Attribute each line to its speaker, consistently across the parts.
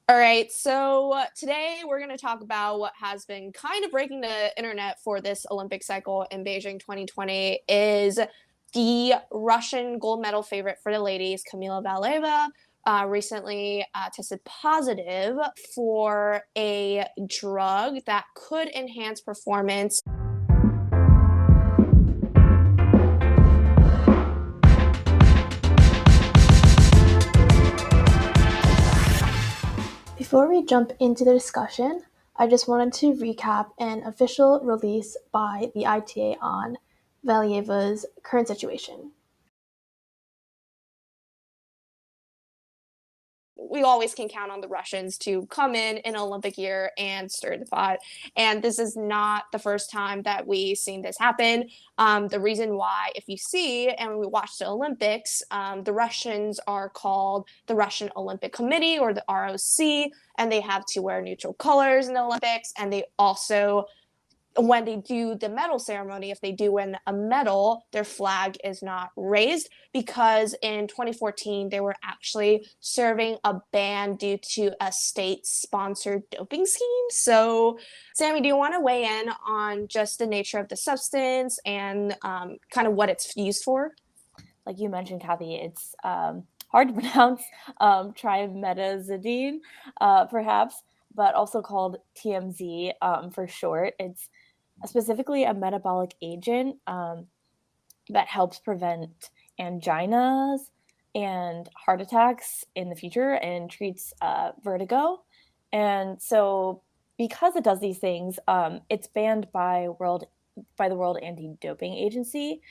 Speaker 1: All right, so today we're going to talk about what has been kind of breaking the internet for this Olympic cycle in Beijing 2020 is the Russian gold medal favorite for the ladies, Kamila Valieva, recently tested positive for a drug that could enhance performance.
Speaker 2: Before we jump into the discussion, I just wanted to recap an official release by the ITA on Valieva's current situation.
Speaker 1: We always can count on the Russians to come in an Olympic year and stir the pot. And this is not the first time that we've seen this happen. The reason why, if you see and we watch the Olympics, the Russians are called the Russian Olympic Committee or the ROC, and they have to wear neutral colors in the Olympics. And they also, when they do the medal ceremony, if they do win a medal, their flag is not raised because in 2014 they were actually serving a ban due to a state-sponsored doping scheme. So, Sammy, do you want to weigh in on just the nature of the substance and kind of what it's used for?
Speaker 3: Like you mentioned, Cathy, it's hard to pronounce, Trimetazidine, perhaps, but also called TMZ for short. It's specifically a metabolic agent that helps prevent anginas and heart attacks in the future and treats vertigo. And so because it does these things, it's banned by the World Anti-Doping Agency.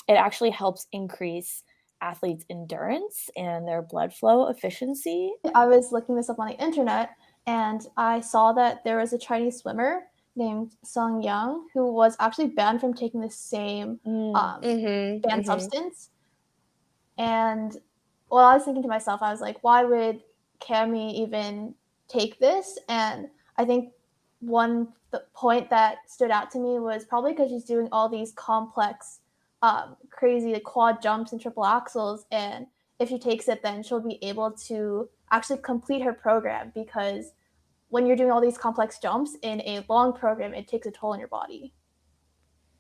Speaker 3: It actually helps increase athletes' endurance and their blood flow efficiency.
Speaker 2: I was looking this up on the internet and I saw that there was a Chinese swimmer named Sung Yang who was actually banned from taking the same banned substance. And well, I was thinking to myself, I was like, why would Cami even take this? And I think the point that stood out to me was probably because she's doing all these complex, crazy quad jumps and triple axels. And if she takes it, then she'll be able to actually complete her program because when you're doing all these complex jumps in a long program, it takes a toll on your body.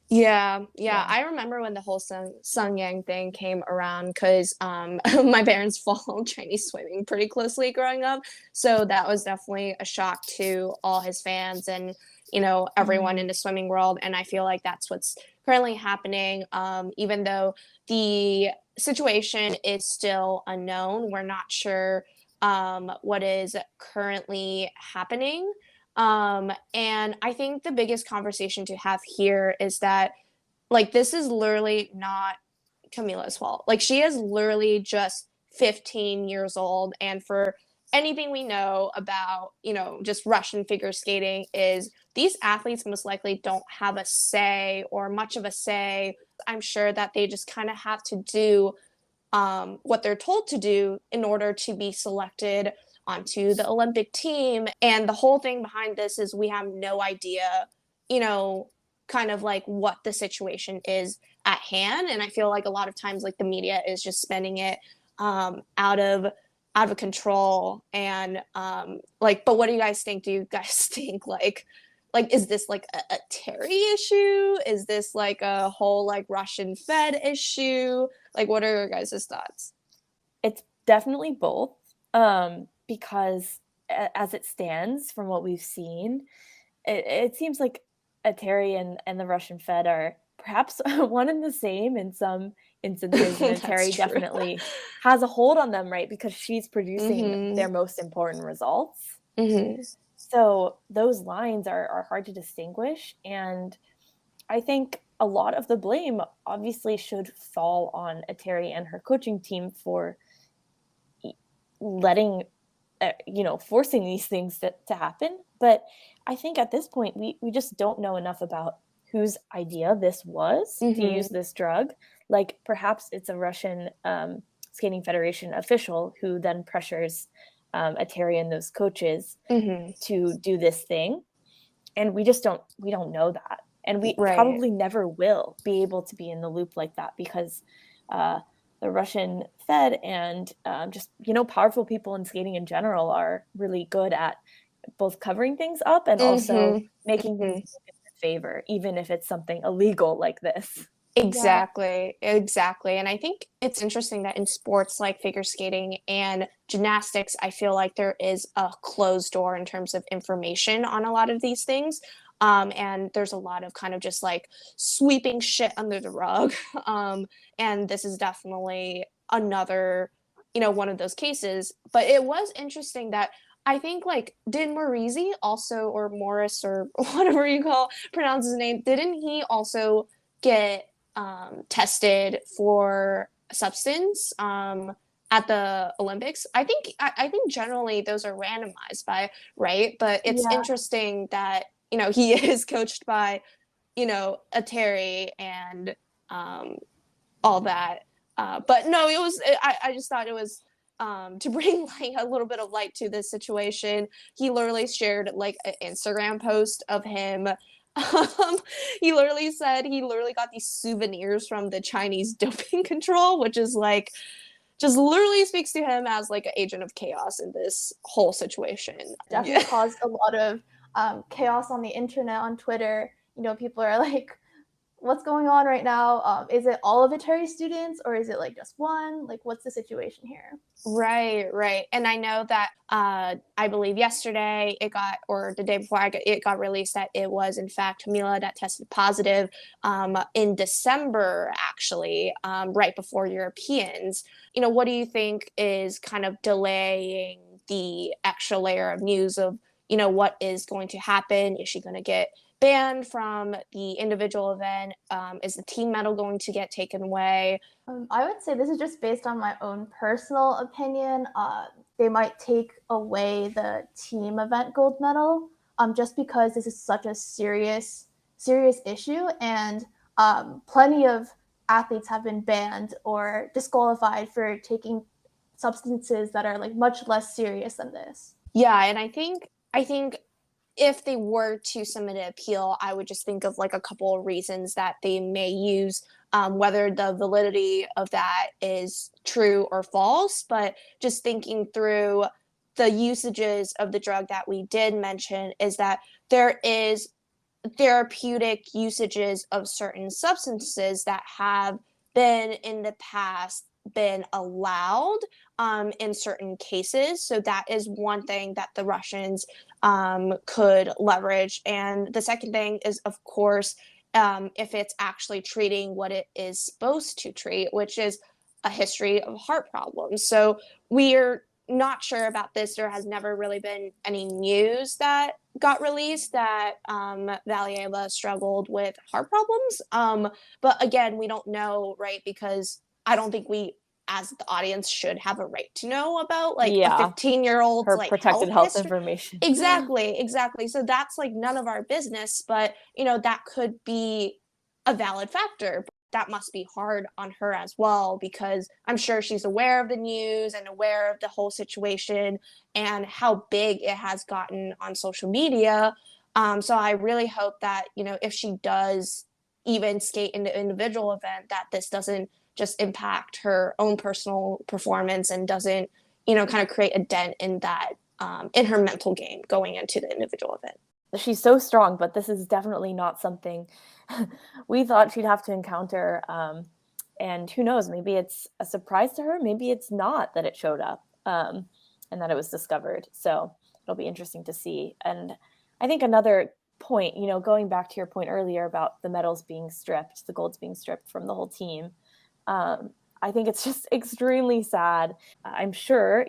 Speaker 1: Yeah. I remember when the whole Sung Yang thing came around because my parents followed Chinese swimming pretty closely growing up. So that was definitely a shock to all his fans and, everyone in the swimming world. And I feel like that's what's currently happening. Even though the situation is still unknown, we're not sure what is currently happening. And I think the biggest conversation to have here is that, like, this is literally not Camila's fault. Like, she is literally just 15 years old. And for anything we know about, just Russian figure skating, is these athletes most likely don't have a say or much of a say. I'm sure that they just kind of have to do what they're told to do in order to be selected onto the Olympic team. And the whole thing behind this is we have no idea, kind of like what the situation is at hand. And I feel like a lot of times like the media is just spending it out of control. And but what do you guys think? Do you guys think like is this like a Eteri issue? Is this like a whole like Russian Fed issue? Like, what are your guys' thoughts?
Speaker 3: It's definitely both, because as it stands from what we've seen, it seems like Eteri and the Russian Fed are perhaps one and the same in some instances, and Eteri definitely has a hold on them, right? Because she's producing their most important results. So those lines are hard to distinguish. And I think a lot of the blame obviously should fall on Eteri and her coaching team for letting, forcing these things to happen. But I think at this point, we just don't know enough about whose idea this was to use this drug. Like perhaps it's a Russian Skating Federation official who then pressures Eteri and those coaches to do this thing. And we don't know that. And we probably never will be able to be in the loop like that because the Russian Fed and just, powerful people in skating in general are really good at both covering things up and also making things in favor, even if it's something illegal like this.
Speaker 1: Exactly. And I think it's interesting that in sports like figure skating and gymnastics, I feel like there is a closed door in terms of information on a lot of these things. And there's a lot of kind of just like sweeping shit under the rug. And this is definitely another, one of those cases. But it was interesting that I think like did Morizi also, or Morris, or whatever you pronounce his name, didn't he also get tested for substance at the Olympics? I think generally those are randomized right? But it's interesting that he is coached by Eteri and all that. But no, it was. I just thought it was to bring like a little bit of light to this situation. He literally shared like an Instagram post of him. He literally said he literally got these souvenirs from the Chinese doping control, which is like just literally speaks to him as like an agent of chaos in this whole situation.
Speaker 2: Definitely caused a lot of chaos on the internet, on Twitter. People are like, what's going on right now? Is it all of Eteri students, or is it like just one? Like, what's the situation here?
Speaker 1: Right. And I know that I believe yesterday or the day before it got released that it was in fact Kamila that tested positive in December, actually, right before Europeans. What do you think is kind of delaying the extra layer of news of, what is going to happen? Is she going to get banned from the individual event? Is the team medal going to get taken away?
Speaker 2: I would say this is just based on my own personal opinion. They might take away the team event gold medal just because this is such a serious issue, and plenty of athletes have been banned or disqualified for taking substances that are like much less serious than this.
Speaker 1: Yeah, and I think if they were to submit an appeal, I would just think of like a couple of reasons that they may use, whether the validity of that is true or false. But just thinking through the usages of the drug that we did mention is that there is therapeutic usages of certain substances that have been in the past been allowed in certain cases. So that is one thing that the Russians could leverage. And the second thing is, of course, if it's actually treating what it is supposed to treat, which is a history of heart problems. So we're not sure about this. There has never really been any news that got released that Valieva struggled with heart problems. But again, we don't know, right? Because I don't think we, as the audience, should have a right to know about like a 15-year-old's
Speaker 3: her
Speaker 1: like
Speaker 3: protected health information.
Speaker 1: Exactly. So that's like none of our business, but that could be a valid factor. That must be hard on her as well, because I'm sure she's aware of the news and aware of the whole situation and how big it has gotten on social media. So I really hope that, if she does even skate in the individual event, that this doesn't just impact her own personal performance and doesn't, kind of create a dent in that, in her mental game going into the individual event.
Speaker 3: She's so strong, but this is definitely not something we thought she'd have to encounter. And who knows, maybe it's a surprise to her. Maybe it's not that it showed up and that it was discovered. So it'll be interesting to see. And I think another point, going back to your point earlier about the medals being stripped, the golds being stripped from the whole team, I think it's just extremely sad. I'm sure,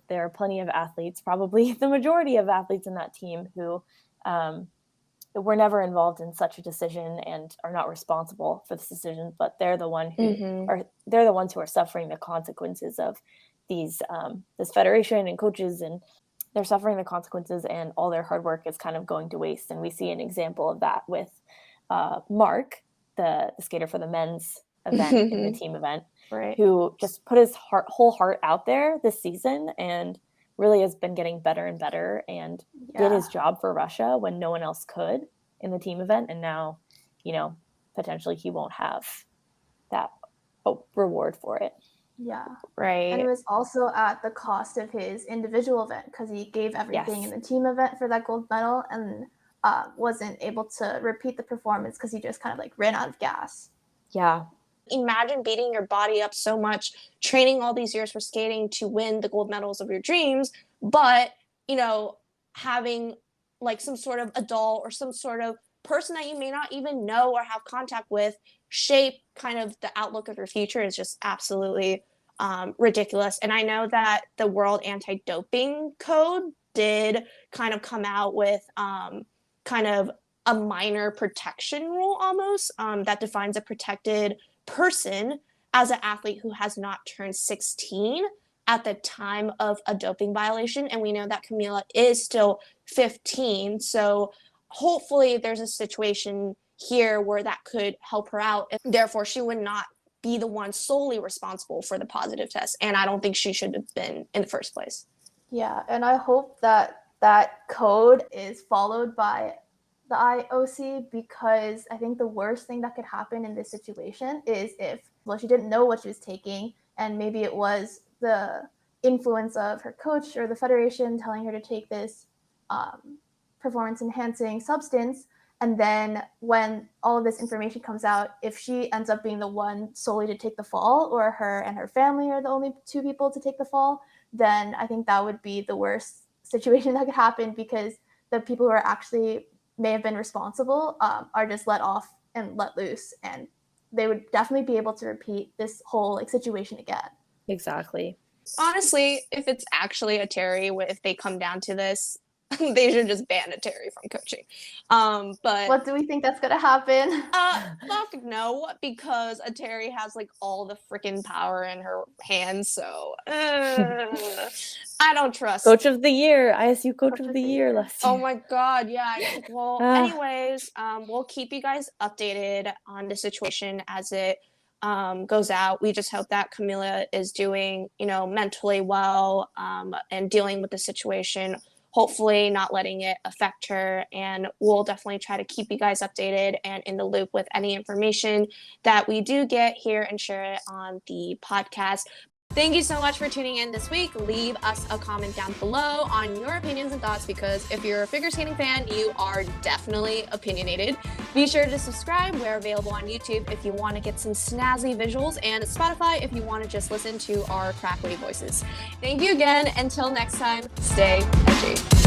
Speaker 3: there are plenty of athletes, probably the majority of athletes in that team who were never involved in such a decision and are not responsible for this decision, but they're the ones who are suffering the consequences of these this federation and coaches, and they're suffering the consequences, and all their hard work is kind of going to waste. And we see an example of that with Mark, the skater for the men's event in the team event,
Speaker 2: right,
Speaker 3: who just put his whole heart out there this season and really has been getting better and better and did his job for Russia when no one else could in the team event. And now, potentially he won't have that reward for it.
Speaker 2: Yeah.
Speaker 3: Right.
Speaker 2: And it was also at the cost of his individual event because he gave everything in the team event for that gold medal and wasn't able to repeat the performance because he just kind of like ran out of gas.
Speaker 3: Yeah.
Speaker 1: Imagine beating your body up so much, training all these years for skating to win the gold medals of your dreams, but, you know, having like some sort of adult or some sort of person that you may not even know or have contact with shape kind of the outlook of your future is just absolutely ridiculous. And I know that the World Anti-Doping Code did kind of come out with kind of a minor protection rule almost that defines a protected person as an athlete who has not turned 16 at the time of a doping violation. And we know that Kamila is still 15. So hopefully there's a situation here where that could help her out. And therefore, she would not be the one solely responsible for the positive test. And I don't think she should have been in the first place.
Speaker 2: Yeah, and I hope that that code is followed by the IOC, because I think the worst thing that could happen in this situation is if, well, she didn't know what she was taking, and maybe it was the influence of her coach or the federation telling her to take this performance-enhancing substance. And then when all of this information comes out, if she ends up being the one solely to take the fall, or her and her family are the only two people to take the fall, then I think that would be the worst situation that could happen, because the people who are actually may have been responsible are just let off and let loose, and they would definitely be able to repeat this whole like situation again.
Speaker 3: Exactly.
Speaker 1: Honestly, if it's actually Eteri, if they come down to this, they should just ban Eteri from coaching. But
Speaker 2: what do we think that's gonna happen?
Speaker 1: Fuck no, because Eteri has like all the freaking power in her hands. So I don't trust.
Speaker 3: Coach of the year, ISU Coach of the year last year.
Speaker 1: Oh my god, yeah. Well, anyways, we'll keep you guys updated on the situation as it goes out. We just hope that Kamila is doing, mentally well and dealing with the situation. Hopefully not letting it affect her, and we'll definitely try to keep you guys updated and in the loop with any information that we do get here and share it on the podcast. Thank you so much for tuning in this week. Leave us a comment down below on your opinions and thoughts, because if you're a figure skating fan, you are definitely opinionated. Be sure to subscribe. We're available on YouTube if you want to get some snazzy visuals, and Spotify if you want to just listen to our crackly voices. Thank you again. Until next time, stay edgy.